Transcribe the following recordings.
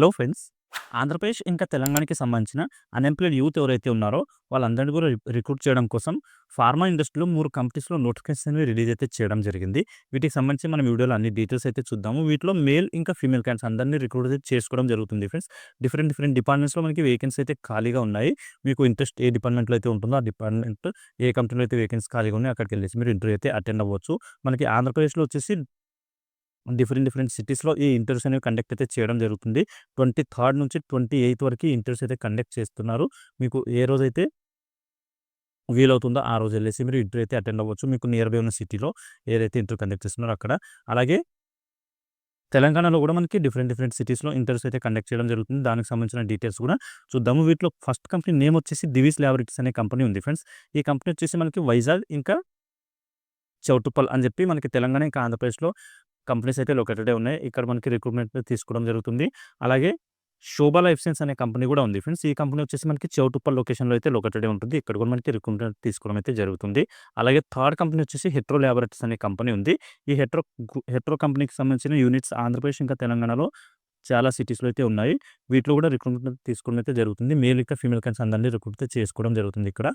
Hello friends. Andhra Pradesh ఇంకా తెలంగాణకి సంబంధించిన అన్‌ఎంప్లాయిడ్ యూత్ ఎవరైతే ఉన్నారో వాళ్ళందరిని కూడా రిక్రూట్ చేయడం కోసం ఫార్మా ఇండస్ట్రీలో 3 కంపెనీస్‌లో నోటిఫికేషన్స్ అనేవి రిలీజ్ అయితే చేయడం జరిగింది. వీటికి సంబంధించి మనం వీడియోలో అన్ని డీటెయిల్స్ అయితే చూద్దాము. వీటిలో మేల్ ఇంకా ఫీమేల్ క్యాండిడేట్స్ అందరిని రిక్రూట్ అయితే చేసుకోవడం జరుగుతుంది ఫ్రెండ్స్. డిఫరెంట్ డిఫరెంట్ డిపార్ట్మెంట్స్‌లో మనకి వేకెన్సీ అయితే ఖాళీగా ఉన్నాయి. మీకు ఇంట్రెస్ట్ ఏ డిపార్ట్మెంట్‌లో అయితే ఉంటుందో ఆ డిపార్ట్మెంట్ ఏ కంపెనీలో అయితే వేకెన్సీ ఖాళీగా ఉన్నాయో అక్కడికెళ్ళేసి మీరు ఇంటర్వ్యూ అయితే అటెండ్ అవ్వచ్చు. మనకి ఆంధ్రప్రదేశ్‌లో వచ్చేసి డిఫరెంట్ డిఫరెంట్ సిటీస్‌లో ఈ ఇంటర్వ్యూస్ అనేవి కండక్ట్ అయితే చేయడం జరుగుతుంది. 23 నుంచి 28 వరకి ఇంటర్వ్యూస్ అయితే కండక్ట్ చేస్తున్నారు. మీకు ఏ రోజైతే వీలవుతుందో ఆ రోజు ఎళ్ళేసి మీరు ఇంటర్వ్యూ అయితే అటెండ్ అవ్వచ్చు. మీకు నియర్ బై ఉన్న సిటీలో ఏదైతే ఇంటర్వ్యూ కండక్ట్ చేస్తున్నారో అక్కడ. అలాగే తెలంగాణలో కూడా మనకి డిఫరెంట్ డిఫరెంట్ సిటీస్‌లో ఇంటర్వ్యూస్ అయితే కండక్ట్ చేయడం జరుగుతుంది. దానికి సంబంధించిన డీటెయిల్స్ కూడా చూద్దాము. వీటిలో ఫస్ట్ కంపెనీ నేమ్ వచ్చేసి దివీస్ ల్యాబొరేటరీస్ అనే కంపెనీ ఉంది ఫ్రెండ్స్. ఈ కంపెనీ వచ్చేసి మనకి వైజాగ్ ఇంకా చౌటుప్పల్ అని చెప్పి మనకి తెలంగాణ ఇంకా ఆంధ్రప్రదేశ్‌లో కంపెనీస్ అయితే లొకేటెడే ఉన్నాయి. ఇక్కడ మనకి రిక్రూట్‌మెంట్ తీసుకోవడం జరుగుతుంది. అలాగే శోభా లైఫ్ సైన్స్ అనే కంపెనీ కూడా ఉంది ఫ్రెండ్స్. ఈ కంపెనీ వచ్చేసి మనకి చౌటుప్పల్ లొకేషన్‌లో అయితే లొకేటెడే ఉంటుంది. ఇక్కడ కూడా మనకి రిక్రూట్‌మెంట్ తీసుకోవడం అయితే జరుగుతుంది. అలాగే థర్డ్ కంపెనీ వచ్చేసి హెట్రో ల్యాబొరేటరీస్ అనే కంపెనీ ఉంది. ఈ హెట్రో కంపెనీకి సంబంధించిన యూనిట్స్ ఆంధ్రప్రదేశ్ ఇంకా తెలంగాణలో చాలా సిటీస్‌లో అయితే ఉన్నాయి. వీటిలో కూడా రిక్రూట్‌మెంట్ తీసుకోవడం అయితే జరుగుతుంది. మేల్ ఇంకా ఫీమేల్ క్యాండిడేట్స్ అందరిని రిక్రూట్ అయితే చేసుకోవడం జరుగుతుంది ఇక్కడ.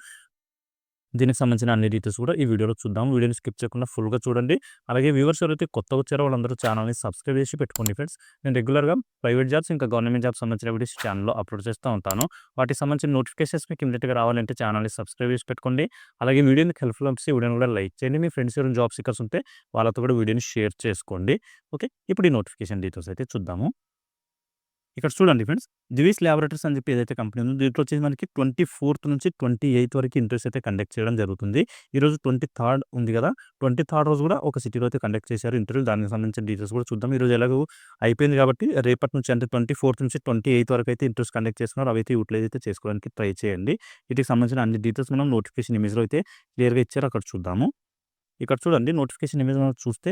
దీనికి సంబంధించిన అన్ని డీటెయిల్స్ కూడా ఈ వీడియోలో చూద్దాం. వీడియోని స్కిప్ చేయకుండా ఫుల్‌గా చూడండి. అలాగే వ్యూవర్స్ ఎవరైతే కొత్తగా వచ్చారో వాళ్ళందరూ ఛానల్‌ని సబ్స్క్రైబ్ చేసి పెట్టుకోండి ఫ్రెండ్స్. నేను రెగ్యులర్‌గా ప్రైవేట్ జాబ్స్ ఇంకా గవర్నమెంట్ జాబ్స్ సంబంధించిన వీడియోస్ ఛానెల్‌లో అప్లోడ్ చేస్తూ ఉంటాను. వాటికి సంబంధించిన నోటిఫికేషన్స్ మీకు ఇమ్మీడియేట్‌గా రావాలంటే ఛానల్‌ని సబ్స్క్రైబ్ చేసి పెట్టుకోండి. అలాగే వీడియోని హెల్ప్‌ఫుల్ అనిపిస్తే వీడియోని కూడా లైక్ చేయండి. మీ ఫ్రెండ్స్ ఎవరైనా జాబ్ సీకర్స్ ఉంటే వాళ్ళతో కూడా వీడియోని షేర్ చేసుకోండి. ఓకే. ఇప్పుడు ఈ నోటిఫికేషన్ డీటెయిల్స్ అయితే చూద్దాము. ఇక్కడ చూడండి ఫ్రెండ్స్. దివీస్ ల్యాబొరేటరీస్ అని చెప్పి ఏదైతే కంపెనీ ఉందో దీంట్లో వచ్చేసి మనకి 24 నుంచి 28 వరకు ఇంటర్వ్యూస్ అయితే కండక్ట్ చేయడం జరుగుతుంది. ఈరోజు 23 ఉంది కదా! 23 రోజు కూడా ఒక సిటీలో అయితే కండక్ట్ చేశారు ఇంటర్వ్యూ. దానికి సంబంధించిన డీటెయిల్స్ కూడా చూద్దాం. ఈరోజు ఎలాగో అయిపోయింది కాబట్టి రేపటి నుంచి అంటే 24 నుంచి 28 వరకు అయితే ఇంటర్వ్యూస్ కండక్ట్ చేస్తున్నారు. అవైతే యూటిలైజ్ అయితే చేసుకోవడానికి ట్రై చేయండి. వీటికి సంబంధించిన అన్ని డీటెయిల్స్ మనం నోటిఫికేషన్ ఇమేజ్‌లో అయితే క్లియర్‌గా ఇచ్చారు. అక్కడ చూద్దాము. ఇక్కడ చూడండి నోటిఫికేషన్ ఇమేజ్ మనం చూస్తే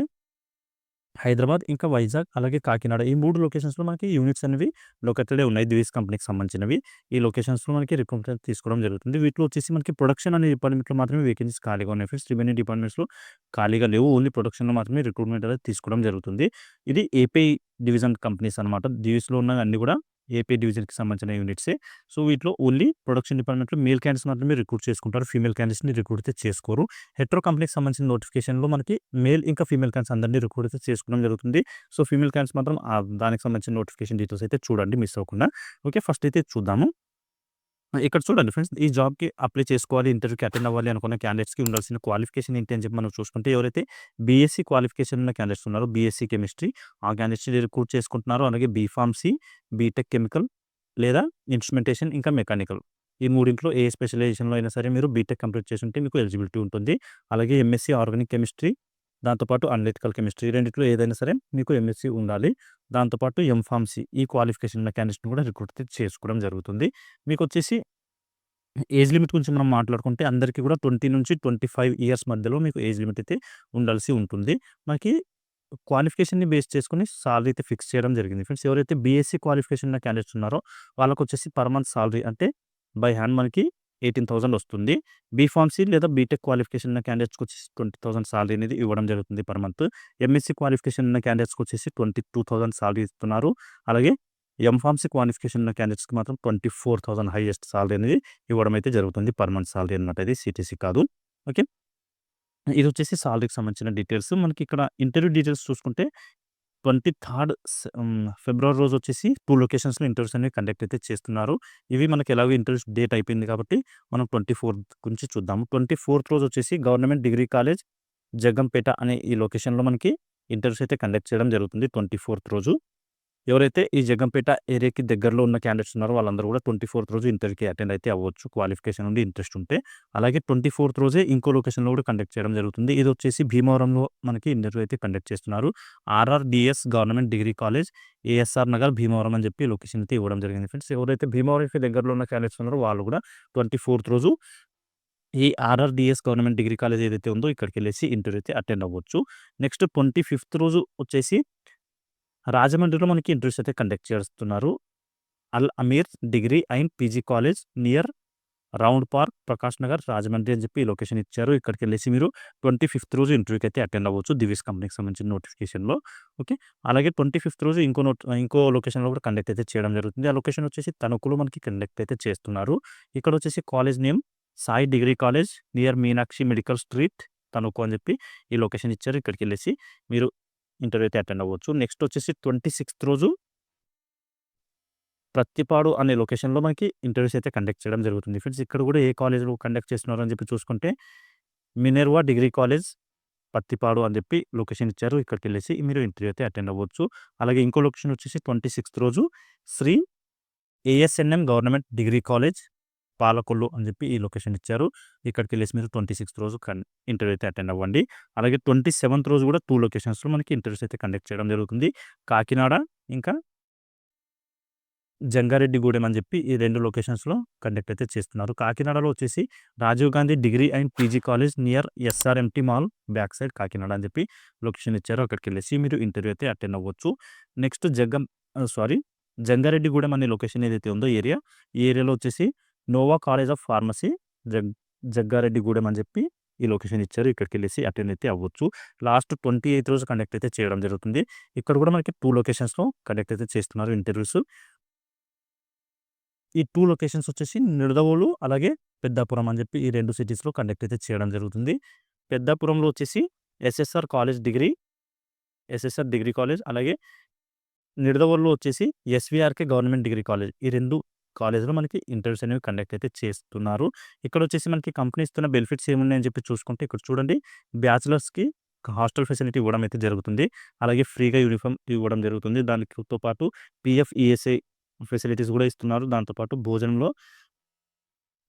హైదరాబాద్, ఇంకా వైజాగ్, అలాగే కాకినాడ ఈ 3 లొకేషన్స్‌లో మనకి యూనిట్స్ అనేవి లొకేటెడే ఉన్నాయి. దివీస్ కంపెనీకి సంబంధించినవి. ఈ లొకేషన్స్‌లో మనకి రిక్రూట్‌మెంట్ తీసుకోవడం జరుగుతుంది. వీటిలో వచ్చేసి మనకి ప్రొడక్షన్ అనే డిపార్ట్మెంట్‌లో మాత్రమే వేకెన్సీస్ ఖాళీగా ఉన్నాయి ఫ్రెండ్స్. రిమైనింగ్ డిపార్ట్మెంట్స్‌లో ఖాళీగా లేవు. ఓన్లీ ప్రొడక్షన్‌లో మాత్రమే రిక్రూట్‌మెంట్ అనేది తీసుకోవడం జరుగుతుంది. ఇది ఏపీ డివిజన్ కంపెనీస్ అనమాట. దివీస్‌లో ఉన్న అన్నీ కూడా ఏపీ డివిజన్‌కి సంబంధించిన యూనిట్సే. సో, వీటిలో ఓన్లీ ప్రొడక్షన్ డిపార్ట్మెంట్‌లో మేల్ క్యాండిడేట్స్ మాత్రమే రిక్రూట్ చేసుకుంటారు. ఫీమేల్ క్యాండిడేట్స్‌ని రిక్రూట్ అయితే చేసుకోరు. హెట్రో కంపెనీకి సంబంధించిన నోటిఫికేషన్‌లో మనకి మేల్ ఇంకా ఫీమేల్ క్యాండిడేట్స్ అందరిని రిక్రూట్ అయితే చేసుకోవడం జరుగుతుంది. సో, ఫీమేల్ క్యాండిడేట్స్ మాత్రం దానికి సంబంధించిన నోటిఫికేషన్ డీటెయిల్స్ అయితే చూడండి మిస్ అవ్వకుండా. ఓకే. ఫస్ట్ అయితే చూద్దాము. ఇక్కడ చూడండి ఫ్రెండ్స్. ఈ జాబ్‌కి అప్లై చేసుకోవాలి, ఇంటర్వ్యూకి అటెండ్ అవ్వాలి అనుకున్న క్యాండిడేట్స్‌కి ఉండాల్సిన క్వాలిఫికేషన్ ఏంటి అని చెప్పి మనం చూసుకుంటే ఎవరైతే బీఎస్సీ క్వాలిఫికేషన్ ఉన్న క్యాండిడేట్స్ ఉన్నారో బీఎస్సీ కెమిస్ట్రీ ఆ క్యాండిడేట్స్‌ని రిక్రూట్ చేసుకుంటున్నారు. అలాగే బీఫార్మసీ, బీటెక్ కెమికల్ లేదా ఇన్స్ట్రుమెంటేషన్ ఇంకా మెకానికల్ ఈ మూడింట్లో ఏ స్పెషలైజేషన్‌లో అయినా సరే మీరు బీటెక్ కంప్లీట్ చేసుంటే మీకు ఎలిజిబిలిటీ ఉంటుంది. అలాగే ఎంఎస్సీ ఆర్గానిక్ కెమిస్ట్రీ దాంతో పాటు అనలిటికల్ కెమిస్ట్రీ రెండిట్లో ఏదైనా సరే మీకు ఎంఎస్సీ ఉండాలి. దాంతో పాటు ఎంఫార్మసీ ఈ క్వాలిఫికేషన్ ఉన్న క్యాండిడేట్స్‌ని కూడా రిక్రూట్ చేసుకోవడం జరుగుతుంది. మీకొచ్చేసి ఏజ్ లిమిట్ గురించి మనం మాట్లాడుకుంటే అందరికీ కూడా 20-25 ఇయర్స్ మధ్యలో మీకు ఏజ్ లిమిట్ అయితే ఉండాల్సి ఉంటుంది. మనకి క్వాలిఫికేషన్‌ని బేస్ చేసుకొని సాలరీ అయితే ఫిక్స్ చేయడం జరిగింది ఫ్రెండ్స్. ఎవరైతే బీఎస్సీ క్వాలిఫికేషన్ ఉన్న క్యాండిడేట్స్ ఉన్నారో వాళ్ళకొచ్చేసి పర్ మంత్ సాలరీ అంటే బై హ్యాండ్ మనకి 18,000 వస్తుంది. బీఫార్మసీ లేదా బీటెక్ క్వాలిఫికేషన్ ఉన్న క్యాండిడేట్స్‌కొచ్చేసి 20,000 సాలరీ అనేది ఇవ్వడం జరుగుతుంది పర్ మంత్. ఎంఎస్సీ క్వాలిఫికేషన్ ఉన్న క్యాండిడేట్స్‌కొచ్చేసి 22,000 సాలరీ ఇస్తున్నారు. అలాగే ఎంఫార్మసీ క్వాలిఫికేషన్ ఉన్న క్యాండిడేట్స్‌కి మాత్రం 24,000 హైయెస్ట్ సాలరీ అనేది ఇవ్వడం అయితే జరుగుతుంది. పర్ మంత్ సాలరీ అనమాట ఇది సీటీసీ కాదు. ఓకే. ఇదొచ్చేసి సాలరీకి సంబంధించిన డీటెయిల్స్. మనకి ఇక్కడ ఇంటర్వ్యూ డీటెయిల్స్ చూసుకుంటే 23 ఫిబ్రవరి రోజొచ్చేసి 2 లొకేషన్స్‌లో ఇంటర్వ్యూస్ అనేవి కండక్ట్ అయితే చేస్తున్నారు. ఇవి మనకి ఎలాగో ఇంటర్వ్యూస్ డేట్ అయిపోయింది కాబట్టి మనం 24 గురించి చూద్దాము. 24థ్ రోజొచ్చేసి గవర్నమెంట్ డిగ్రీ కాలేజ్ జగ్గంపేట అనే ఈ లొకేషన్‌లో మనకి ఇంటర్వ్యూస్ అయితే కండక్ట్ చేయడం జరుగుతుంది 24థ్ రోజు. ఎవరైతే ఈ జగ్గంపేట ఏరియాకి దగ్గరలో ఉన్న క్యాండిడేట్స్ ఉన్నారో వాళ్ళందరూ కూడా 24థ్ రోజు ఇంటర్వ్యూకి అటెండ్ అయితే అవ్వచ్చు. క్వాలిఫికేషన్ ఉండి ఇంట్రెస్ట్ ఉంటే. అలాగే 24థ్ రోజే ఇంకో లొకేషన్‌లో కూడా కండక్ట్ చేయడం జరుగుతుంది. ఇదొచ్చేసి భీమవరంలో మనకి ఇంటర్వ్యూ అయితే కండక్ట్ చేస్తున్నారు. R R D S government degree college, A S R Nagar, Bhimavaram అని చెప్పి లొకేషన్ అయితే ఇవ్వడం జరిగింది ఫ్రెండ్స్. ఎవరైతే భీమవరంకి దగ్గరలో ఉన్న క్యాండిడేట్స్ ఉన్నారో వాళ్ళు కూడా 24థ్ రోజు ఈ ఆర్ఆర్‌డీఎస్ గవర్నమెంట్ డిగ్రీ కాలేజ్ ఏదైతే ఉందో ఇక్కడికెళ్ళేసి ఇంటర్వ్యూ అయితే అటెండ్ అవ్వచ్చు. నెక్స్ట్ 25థ్ రోజు వచ్చేసి రాజమండ్రిలో మనకి ఇంటర్వ్యూస్ అయితే కండక్ట్ చేస్తున్నారు. Al Ameer degree and PG college near round park, Prakash Nagar, Rajahmundry అని చెప్పి ఈ లొకేషన్ ఇచ్చారు. ఇక్కడికెళ్ళేసి మీరు 25th రోజు ఇంటర్వ్యూకి అయితే అటెండ్ అవ్వచ్చు. దివీస్ కంపెనీకి సంబంధించిన నోటిఫికేషన్‌లో. ఓకే. అలాగే 25th రోజు ఇంకో లొకేషన్‌లో కూడా కండక్ట్ అయితే చేయడం జరుగుతుంది. ఆ లొకేషన్ వచ్చేసి తణుకులో మనకి కండక్ట్ అయితే చేస్తున్నారు. ఇక్కడ వచ్చేసి college name Sai degree college near Meenakshi medical street, Tanuku అని చెప్పి ఈ లొకేషన్ ఇచ్చారు. ఇక్కడికెళ్ళేసి మీరు ఇంటర్వ్యూ అయితే అటెండ్ అవ్వచ్చు. నెక్స్ట్ వచ్చేసి 26th రోజు ప్రత్తిపాడు అనే లొకేషన్‌లో మనకి ఇంటర్వ్యూస్ అయితే కండక్ట్ చేయడం జరుగుతుంది. ఫ్రెండ్స్ ఇక్కడ కూడా ఏ కాలేజ్‌లో కండక్ట్ చేస్తున్నారు అని చెప్పి చూసుకుంటే మినెర్వా డిగ్రీ కాలేజ్ పత్తిపాడు అని చెప్పి లొకేషన్ ఇచ్చారు. ఇక్కడికెళ్ళేసి మీరు ఇంటర్వ్యూ అయితే అటెండ్ అవ్వచ్చు. అలాగే ఇంకో లొకేషన్ వచ్చేసి 26th రోజు Sri A S N M government degree college Palakollu అని చెప్పి ఈ లొకేషన్ ఇచ్చారు. ఇక్కడికెళ్ళేసి మీరు 26th రోజు ఇంటర్వ్యూ అయితే అటెండ్ అవ్వండి. అలాగే 27th రోజు కూడా 2 లొకేషన్స్‌లో మనకి ఇంటర్వ్యూస్ అయితే కండక్ట్ చేయడం జరుగుతుంది. కాకినాడ ఇంకా జంగారెడ్డిగూడెం అని చెప్పి ఈ 2 లొకేషన్స్‌లో కండక్ట్ అయితే చేస్తున్నారు. కాకినాడలో వచ్చేసి Rajiv Gandhi degree and PG college near SRMT mall back side Kakinada అని చెప్పి లొకేషన్ ఇచ్చారు. అక్కడికెళ్ళేసి మీరు ఇంటర్వ్యూ అయితే అటెండ్ అవ్వచ్చు. నెక్స్ట్ జంగారెడ్డిగూడెం అనే లొకేషన్ ఏదైతే ఉందో ఈ ఏరియాలో వచ్చేసి Noah college of pharmacy Jaggareddygudem అని చెప్పి ఈ లొకేషన్ ఇచ్చారు. ఇక్కడికెళ్ళేసి అటెండ్ అయితే అవ్వచ్చు. లాస్ట్ 28th రోజు కండక్ట్ అయితే చేయడం జరుగుతుంది. ఇక్కడ కూడా మనకి 2 లొకేషన్స్‌లో కండక్ట్ అయితే చేస్తున్నారు ఇంటర్వ్యూస్. ఈ 2 లొకేషన్స్ వచ్చేసి నిడదవోలు, అలాగే పెద్దాపురం అని చెప్పి ఈ 2 సిటీస్‌లో కండక్ట్ అయితే చేయడం జరుగుతుంది. పెద్దాపురంలో వచ్చేసి ఎస్ఎస్ఆర్ డిగ్రీ కాలేజ్, అలాగే నిడదవోలులో వచ్చేసి ఎస్వీఆర్‌కే గవర్నమెంట్ డిగ్రీ కాలేజ్. ఈ 2 కాలేజ్‌లో మనకి ఇంటర్వ్యూస్ అనేవి కండక్ట్ అయితే చేస్తున్నారు. ఇక్కడ వచ్చేసి మనకి కంపెనీ ఇస్తున్న బెనిఫిట్స్ ఏమున్నాయని చెప్పి చూసుకుంటే ఇక్కడ చూడండి, బ్యాచిలర్స్‌కి హాస్టల్ ఫెసిలిటీ ఇవ్వడం అయితే జరుగుతుంది. అలాగే ఫ్రీగా యూనిఫార్మ్ ఇవ్వడం జరుగుతుంది. దానితో పాటు పీఎఫ్, ఈఎస్ఐ ఫెసిలిటీస్ కూడా ఇస్తున్నారు. దాంతో పాటు భోజనంలో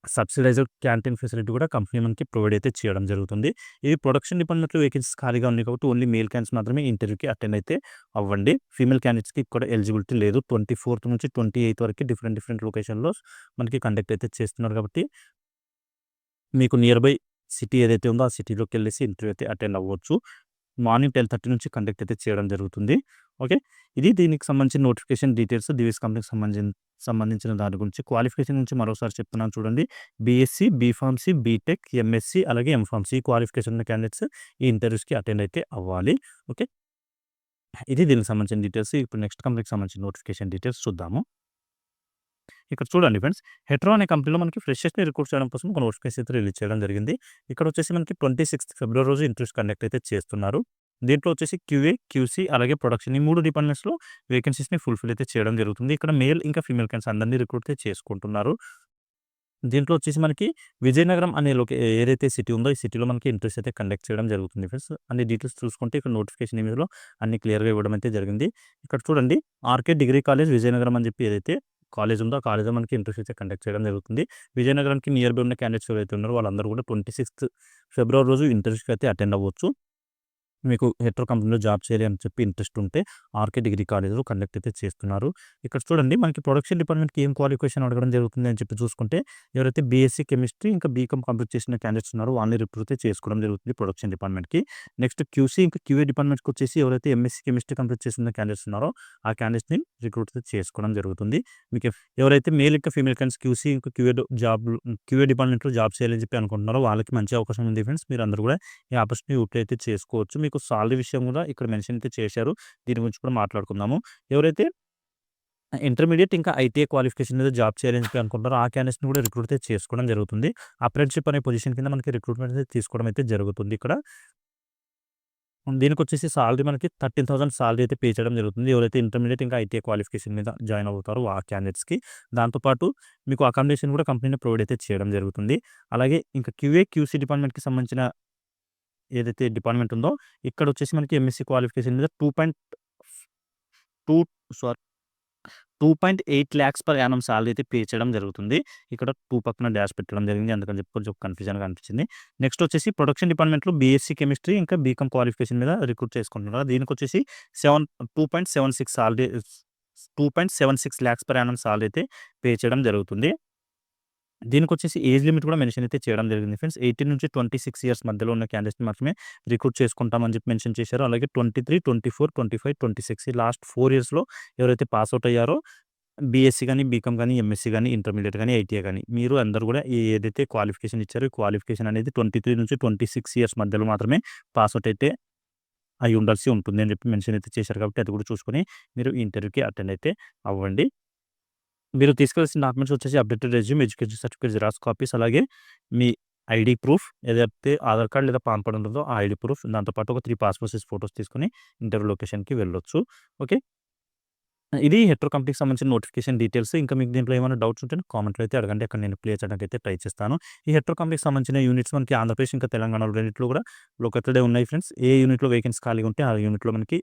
సబ్సిడైజ్డ్ క్యాంటీన్ ఫెసిలిటీ కూడా కంపెనీ మనకి ప్రొవైడ్ అయితే చేయడం జరుగుతుంది. ఇది ప్రొడక్షన్ డిపార్ట్మెంట్‌లో వేకెన్సీస్ ఖాళీగా ఉన్నాయి కాబట్టి ఓన్లీ మేల్ క్యాండిడేట్స్ మాత్రమే ఇంటర్వ్యూకి అటెండ్ అయితే అవ్వండి. ఫీమేల్ క్యాండిడేట్స్‌కి ఇక్కడ ఎలిజిబిలిటీ లేదు. 24th నుంచి 28th వరకు డిఫరెంట్ లొకేషన్‌లో మనకి కండక్ట్ అయితే చేస్తున్నారు కాబట్టి మీకు నియర్ బై సిటీ ఏదైతే ఉందో ఆ సిటీలోకెళ్ళేసి ఇంటర్వ్యూ అయితే అటెండ్ అవ్వచ్చు. మార్నింగ్ 10:30 నుంచి కండక్ట్ అయితే చేయడం జరుగుతుంది. ఓకే. ఇది దీనికి సంబంధించిన నోటిఫికేషన్ డీటెయిల్స్ దివీస్ కంపెనీకి సంబంధించిన దాని గురించి. క్వాలిఫికేషన్ నుంచి మరోసారి చెప్తున్నాను చూడండి. బీఎస్సీ, బీఫార్మసీ, బీటెక్, ఎంఎస్సీ అలాగే ఎంఫార్మసీ క్వాలిఫికేషన్ ఉన్న క్యాండిడేట్స్ ఈ ఇంటర్వ్యూస్‌కి అటెండ్ అయితే అవ్వాలి. ఓకే. ఇది దీనికి సంబంధించిన డీటెయిల్స్. ఇప్పుడు నెక్స్ట్ కంపెనీకి సంబంధించిన నోటిఫికేషన్ డీటెయిల్స్ చూద్దాము. ఇక్కడ చూడండి ఫ్రెండ్స్, హెట్రో అనే కంపెనీలో మనకి ఫ్రెషర్స్‌ని రిక్రూట్ చేయడం కోసం ఒక నోటిఫికేషన్ అయితే రిలీజ్ చేయడం జరిగింది. ఇక్కడ వచ్చేసి మనకి 26th ఫిబ్రవరి రోజు ఇంటర్వ్యూస్ కండక్ట్ అయితే చేస్తున్నారు. దీంట్లో వచ్చేసి క్యూఏ, క్యూసీ అలాగే ప్రొడక్షన్ ఈ 3 డిపార్ట్మెంట్స్‌లో వేకెన్సీస్‌ని ఫుల్‌ఫిల్ అయితే చేయడం జరుగుతుంది. ఇక్కడ మేల్ ఇంకా ఫీమేల్ క్యాండిడేట్స్ అందరిని రిక్రూట్ అయితే చేసుకుంటున్నారు. దీంట్లో వచ్చేసి మనకి విజయనగరం అనే ఏదైతే సిటీ ఉందో ఈ సిటీలో మనకి ఇంటర్వ్యూస్ అయితే కండక్ట్ చేయడం జరుగుతుంది ఫ్రెండ్స్. అన్ని డీటెయిల్స్ చూసుకుంటే ఇక్కడ నోటిఫికేషన్ ఇమేజ్‌లో అన్ని క్లియర్‌గా ఇవ్వడం అయితే జరిగింది. ఇక్కడ చూడండి, ఆర్కే డిగ్రీ కాలేజ్ విజయనగరం అని చెప్పి ఏదైతే కాలేజ్ ఉందో ఆ కాలేజ్‌లో మనకి ఇంటర్వ్యూస్ అయితే కండక్ట్ చేయడం జరుగుతుంది. విజయనగరంకి నియర్ బై ఉన్న క్యాండిడేట్స్ ఎవరైతే ఉన్నారో వాళ్ళందరూ కూడా 26th ఫిబ్రవరి రోజు ఇంటర్వ్యూస్‌కి అయితే అటెండ్ అవ్వచ్చు. మీకు హెట్రో కంపెనీలో జాబ్ చేయాలి అని చెప్పి ఇంట్రెస్ట్ ఉంటే ఆర్కే డిగ్రీ కాలేజ్‌లో కండక్ట్ అయితే చేస్తున్నారు. ఇక్కడ చూడండి, మనకి ప్రొడక్షన్ డిపార్ట్మెంట్‌కి ఏం క్వాలిఫికేషన్ అడగడం జరుగుతుంది అని చెప్పి చూసుకుంటే ఎవరైతే బీఎస్సీ కెమిస్ట్రీ ఇంకా బీకామ్ కంప్లీట్ చేసిన క్యాండిడేట్స్ ఉన్నారో వాళ్ళని రిక్రూట్ అయితే చేసుకోవడం జరుగుతుంది ప్రొడక్షన్ డిపార్ట్మెంట్‌కి. నెక్స్ట్ క్యూసీ ఇంకా క్యూఏ డిపార్ట్మెంట్‌కి వచ్చేసి ఎవరైతే ఎంఎస్సీ కెమిస్ట్రీ కంప్లీట్ చేసిన క్యాండిడేట్స్ ఉన్నారో ఆ క్యాండిడేట్స్‌ని రిక్రూట్ అయితే చేసుకోవడం జరుగుతుంది. మీకు ఎవరైతే మేల్ ఇంకా ఫీమేల్ క్యాండిడేట్స్ క్యూసీ ఇంకా క్యూఏ డిపార్ట్మెంట్‌లో జాబ్ చేయాలని చెప్పి అనుకుంటున్నారో వాళ్ళకి మంచి అవకాశం ఉంది ఫ్రెండ్స్. మీరందరూ కూడా ఈ ఆపర్చునిటీ యూటిలైజ్ అయితే చేసుకోవచ్చు. మీకు సాలరీ విషయం కూడా ఇక్కడ మెన్షన్ అయితే చేశారు. దీని గురించి కూడా మాట్లాడుకుందాము. ఎవరైతే ఇంటర్మీడియేట్ ఇంకా ఐటీఐ క్వాలిఫికేషన్ మీద జాబ్ చేయాలని చెప్పి అనుకుంటారో ఆ క్యాండిడేట్స్‌ని కూడా రిక్రూట్ అయితే చేసుకోవడం జరుగుతుంది. అప్రెంటిస్‌షిప్ అనే పొజిషన్ కింద మనకి రిక్రూట్మెంట్ అయితే తీసుకోవడం అయితే జరుగుతుంది ఇక్కడ. దీనికొచ్చేసి సాలరీ మనకి 13,000 సాలరీ అయితే పే చేయడం జరుగుతుంది. ఎవరైతే ఇంటర్మీడియేట్ ఇంకా ఐటీఐ క్వాలిఫికేషన్ మీద జాయిన్ అవుతారో ఆ క్యాండిడేట్స్‌కి. దాంతో పాటు మీకు అకామిడేషన్ కూడా కంపెనీ ప్రొవైడ్ అయితే చేయడం జరుగుతుంది. అలాగే ఇంకా క్యూఏ, క్యూసీ డిపార్ట్మెంట్‌కి సంబంధించిన ఏదైతే డిపార్ట్మెంట్ ఉందో ఇక్కడ వచ్చేసి మనకి ఎంఎస్సీ క్వాలిఫికేషన్ మీద 2 sorry 2.8 lakhs per annum salary అయితే పే చేయడం జరుగుతుంది. ఇక్కడ 2 పక్కన డాష్ పెట్టడం జరిగింది. అందుకని చెప్పి కొంచెం కన్‌ఫ్యూజన్‌గా అనిపించింది. నెక్స్ట్ వచ్చేసి ప్రొడక్షన్ డిపార్ట్మెంట్‌లో బీఎస్సీ కెమిస్ట్రీ ఇంకా బీకామ్ క్వాలిఫికేషన్ మీద రిక్రూట్ చేసుకుంటున్నారు. దీనికొచ్చేసి 2.76 salary 2.76 lakhs per annum salary అయితే పే చేయడం జరుగుతుంది. దీనికొచ్చేసి ఏజ్ లిమిట్ కూడా మెన్షన్ అయితే చేయడం జరిగింది ఫ్రెండ్స్. 18-26 ఇయర్స్ మధ్యలో ఉన్న క్యాండిడేట్స్‌ని మాత్రమే రిక్రూట్ చేసుకుంటామని చెప్పి మెన్షన్ చేశారు. అలాగే 23, 24, 25, 26 ఈ లాస్ట్ 4 ఇయర్స్‌లో ఎవరైతే పాస్ ఔట్ అయ్యారో బీఎస్సీ గాని, బీకామ్ గాని, ఎంఎస్సీ గాని, ఇంటర్మీడియేట్ గాని, ఐటీఐ గాని మీరు అందరూ కూడా ఏదైతే క్వాలిఫికేషన్ ఇచ్చారో ఈ క్వాలిఫికేషన్ అనేది 23-26 ఇయర్స్ మధ్యలో మాత్రమే పాస్ ఔట్ అయితే అయి ఉండాల్సి ఉంటుంది అని చెప్పి మెన్షన్ అయితే చేశారు. కాబట్టి అది కూడా చూసుకొని మీరు ఇంటర్వ్యూకి అటెండ్ అయితే అవ్వండి. మీరు తీసుకెళ్ళాల్సిన డాక్యుమెంట్స్ వచ్చేసి updated resume, education certificate xerox copies, అలాగే మీ ఐడీ ప్రూఫ్ ఏదైతే ఆధార్ కార్డ్ లేదా పాన్ కార్డ్ ఉంటుందో ఆ ఐడీ ప్రూఫ్, దాంతో పాటు ఒక 3 పాస్‌పోర్ట్ సైజ్ ఫోటోస్ తీసుకొని ఇంటర్వ్యూ లొకేషన్‌కి వెళ్ళొచ్చు. ఓకే. ఇది హెట్రో కంపెనీకి సంబంధించిన నోటిఫికేషన్ డీటెయిల్స్. ఇంకా మీకు దీంట్లో ఏమైనా డౌట్స్ ఉంటే కామెంట్‌లో అయితే అడగండి. అక్కడ నేను క్లియర్ చేయడానికైతే ట్రై చేస్తాను. ఈ హెట్రో కంపెనీకి సంబంధించిన యూనిట్స్ మనకి ఆంధ్రప్రదేశ్ ఇంకా తెలంగాణలో రెండిట్లో కూడా లొకేటెడే ఉన్నాయి ఫ్రెండ్స్. ఏ యూనిట్‌లో వేకెన్సీ ఖాళీగా ఉంటే ఆ యూనిట్‌లో మనకి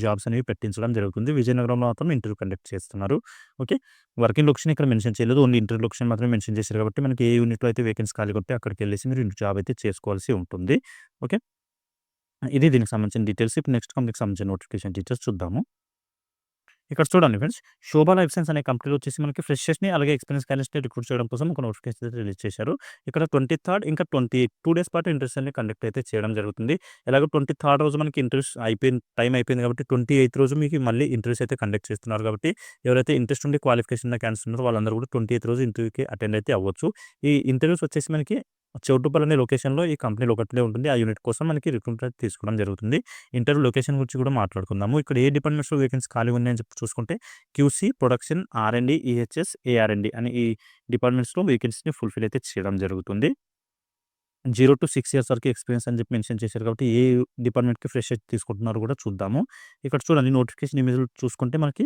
జాబ్స్ అనేవి పెట్టించడం జరుగుతుంది. విజయనగరంలో మాత్రం ఇంటర్వ్యూ కండక్ట్ చేస్తున్నారు. ఓకే. వర్కింగ్ లొకేషన్ ఇక్కడ మెన్షన్ చేయలేదు. ఓన్లీ ఇంటర్వ్యూ లొకేషన్ మాత్రమే మెన్షన్ చేశారు కాబట్టి మనకి ఏ యూనిట్‌లో అయితే వేకెన్సీ ఖాళీగా ఉంటే అక్కడికెళ్ళేసి మీరు జాబ్ అయితే చేసుకోవాల్సి ఉంటుంది. ఓకే. ఇది దీనికి సంబంధించిన డీటెయిల్స్. ఇప్పుడు నెక్స్ట్ కంపెనీకి సంబంధించిన నోటిఫికేషన్ డీటెయిల్స్ చూద్దాము. ఇక్కడ చూడండి ఫ్రెండ్స్. 'శోభా లైఫ్ సైన్స్' అనే కంపెనీలో వచ్చేసి మనకి ఫ్రెషర్స్‌ని అలాగే ఎక్స్‌పీరియన్స్ క్యాండిడేట్స్‌ని రిక్రూట్ చేయడం కోసం ఒక నోటిఫికేషన్ అయితే రిలీజ్ చేశారు. ఇక్కడ 23 ఇంకా 28 2 డేస్ పాటు ఇంటర్వ్యూస్ అన్ని కండక్ట్ అయితే చేయడం జరుగుతుంది. ఎలాగో 23 రోజు మనకి ఇంటర్వ్యూస్ టైం అయిపోయింది కాబట్టి 28 రోజు మీకు మళ్ళీ ఇంటర్వ్యూస్ అయితే కండక్ట్ చేస్తున్నారు కాబట్టి ఎవరైతే ఇంట్రెస్ట్ ఉండి క్వాలిఫికేషన్ ఉన్న క్యాండిడేట్స్ ఉన్నారో వాళ్ళందరూ కూడా 28 రోజు ఇంటర్వ్యూకి అటెండ్ అయితే అవ్వచ్చు. ఈ ఇంటర్వ్యూస్ వచ్చేసి మనకి చౌటుప్పల్ అనే లొకేషన్‌లో ఈ కంపెనీ ఒకటే ఉంటుంది. ఆ యూనిట్ కోసం మనకి రిక్రూట్‌మెంట్ తీసుకోవడం జరుగుతుంది. ఇంటర్వ్యూ లొకేషన్ గురించి కూడా మాట్లాడుకుందాము. ఇక్కడ ఏ డిపార్ట్మెంట్స్‌లో వేకెన్సీ ఖాళీగా ఉన్నాయని చెప్పి చూసుకుంటే క్యూసీ, ప్రొడక్షన్, ఆర్&డి, ఈహెచ్ఎస్, ఏఆర్&డి అని ఈ డిపార్ట్మెంట్స్‌లో వేకెన్సీని ఫుల్‌ఫిల్ అయితే చేయడం జరుగుతుంది. 0-6 ఇయర్స్ వరకు ఎక్స్‌పీరియన్స్ అని చెప్పి మెన్షన్ చేశారు కాబట్టి ఏ డిపార్ట్మెంట్‌కి ఫ్రెషర్స్ తీసుకుంటున్నారో కూడా చూద్దాము. ఇక్కడ చూడండి నోటిఫికేషన్ ఇమేజ్‌లో చూసుకుంటే మనకి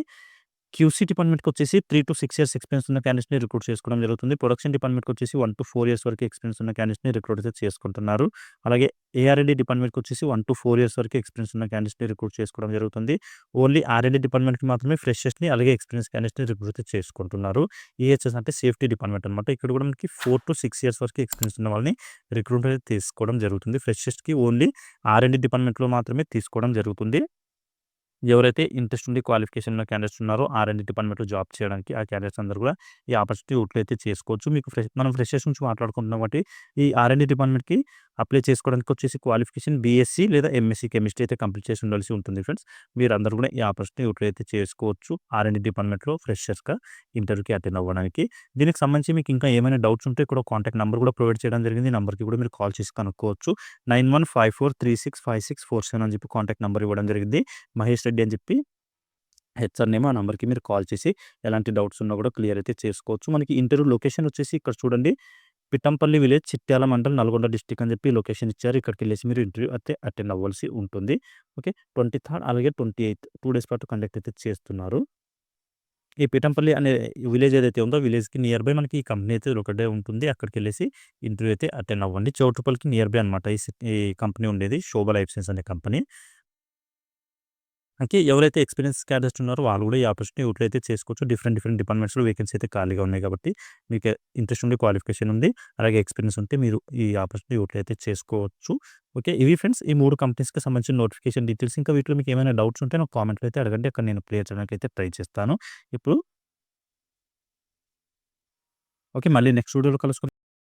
క్యూసీ డిపార్ట్మెంట్‌కొచ్చేసి 3-6 ఇయర్స్ ఎక్స్‌పీరియన్స్ ఉన్న క్యాండిడేట్స్‌ని రిక్రూట్ చేసుకోవడం జరుగుతుంది. ప్రొడక్షన్ డిపార్ట్మెంట్‌కొచ్చేసి 1-4 ఇయర్స్ వరకు ఎక్స్‌పీరియన్స్ ఉన్న క్యాండిడేట్స్‌ని రిక్రూట్ అయితే చేసుకుంటున్నారు. అలాగే ఏఆర్&డి డిపార్ట్మెంట్‌కొచ్చేసి 1-4 ఇయర్స్ వరకు ఎక్స్‌పీరియన్స్ ఉన్న క్యాండిడేట్స్‌ని రిక్రూట్ చేసుకోవడం జరుగుతుంది. ఓన్లీ ఆర్&డి డిపార్ట్మెంట్‌కి మాత్రమే ఫ్రెషర్స్‌ని అలాగే ఎక్స్‌పీరియన్స్ క్యాండిడేట్స్‌ని రిక్రూట్ అయితే చేసుకుంటున్నారు. ఈహెచ్ఎస్ అంటే సేఫ్టీ డిపార్ట్మెంట్ అనమాట. ఇక్కడ కూడా మనకి 4-6 ఇయర్స్ వరకు ఎక్స్‌పీరియన్స్ ఉన్న వాళ్ళని రిక్రూట్ అయితే తీసుకోవడం జరుగుతుంది. ఫ్రెషర్స్‌కి ఓన్లీ ఆర్&డి డిపార్ట్మెంట్‌లో మాత్రమే తీసుకోవడం జరుగుతుంది. ఎవరైతే ఇంట్రెస్ట్ ఉండి క్వాలిఫికేషన్ ఉన్న క్యాండిడేట్స్ ఉన్నారో ఆర్&డి డిపార్ట్మెంట్‌లో జాబ్ చేయడానికి ఆ క్యాండిడేట్స్ అందరూ కూడా ఈ ఆపర్చునిటీ యూటిలైజ్ చేసుకోవచ్చు. మీకు మనం ఫ్రెషర్స్ నుంచి మాట్లాడుకుంటున్నాం కాబట్టి ఈ ఆర్&డి డిపార్ట్మెంట్‌కి అప్లై చేసుకోవడానికి వచ్చేసి క్వాలిఫికేషన్ బీఎస్సీ లేదా ఎంఎస్సీ కెమిస్ట్రీ అయితే కంప్లీట్ చేసి ఉండాల్సి ఉంటుంది ఫ్రెండ్స్. మీరందరూ కూడా ఈ ఆపర్చునిటీ యూటిలైజ్ అయితే చేసుకోవచ్చు. ఆర్&డి డిపార్ట్మెంట్‌లో ఫ్రెషర్స్‌గా ఇంటర్వ్యూకి అటెండ్ అవ్వడానికి. దీనికి సంబంధించి మీకు ఇంకా ఏమైనా డౌట్స్ ఉంటే ఇక్కడ కాంటాక్ట్ నంబర్ కూడా ప్రొవైడ్ చేయడం జరిగింది. ఈ నంబర్‌కి కూడా మీరు కాల్ చేసి కనుక్కోవచ్చు. 9154365647 అని చెప్పి కాంటాక్ట్ నంబర్ ఇవ్వడం జరిగింది. మహేష్ రెడ్డి అని చెప్పి హెచ్ఆర్ నేమ్ ఆ నంబర్‌కి మీరు కాల్ చేసి ఎలాంటి డౌట్స్ ఉన్నా కూడా క్లియర్ అయితే చేసుకోవచ్చు. మనకి ఇంటర్వ్యూ లొకేషన్ వచ్చేసి ఇక్కడ చూడండి పిట్టంపల్లి విలేజ్, చిట్యాల మండలం, నల్గొండ డిస్ట్రిక్ట్ అని చెప్పి లొకేషన్ ఇచ్చారు. ఇక్కడికెళ్ళేసి మీరు ఇంటర్వ్యూ అయితే అటెండ్ అవ్వాల్సి ఉంటుంది. ఓకే. 23 అలాగే 28 2 డేస్ పాటు కండక్ట్ అయితే చేస్తున్నారు. ఈ పీఠంపల్లి అనే విలేజ్ ఏదైతే ఉందో విలేజ్‌కి నియర్ బై మనకి ఈ కంపెనీ అయితే ఒకటే ఉంటుంది. అక్కడికెళ్ళేసి ఇంటర్వ్యూ అయితే అటెండ్ అవ్వండి. చౌటుప్పల్‌కి నియర్ బై అనమాట ఈ కంపెనీ ఉండేది. శోభ లైఫ్ సైన్స్ అనే కంపెనీ. అయితే ఎవరైతే ఎక్స్‌పీరియన్స్ క్యాండిడేట్స్ ఉన్నారో వాళ్ళు కూడా ఈ ఆపర్చునిటీ యూటిలైజ్ అయితే చేసుకోవచ్చు. డిఫరెంట్ డిపార్ట్మెంట్స్‌లో వేకెన్సీ అయితే ఖాళీగా ఉన్నాయి కాబట్టి మీకు ఇంట్రెస్ట్ ఉండి క్వాలిఫికేషన్ ఉంది. అలాగే ఎక్స్‌పీరియన్స్ ఉంటే మీరు ఈ ఆపర్చునిటీ యూటిలైజ్ అయితే చేసుకోవచ్చు. ఓకే. ఇవి ఫ్రెండ్స్ ఈ 3 కంపెనీస్‌కి సంబంధించిన నోటిఫికేషన్ డీటెయిల్స్. ఇంకా వీటిలో మీకు ఏమైనా డౌట్స్ ఉంటే నాకు కామెంట్‌లో అయితే అడగండి. అక్కడ నేను క్లియర్ చేయడానికి అయితే ట్రై చేస్తాను. ఇప్పుడు ఓకే. మళ్ళీ నెక్స్ట్ వీడియోలో కలుసుకుందాం.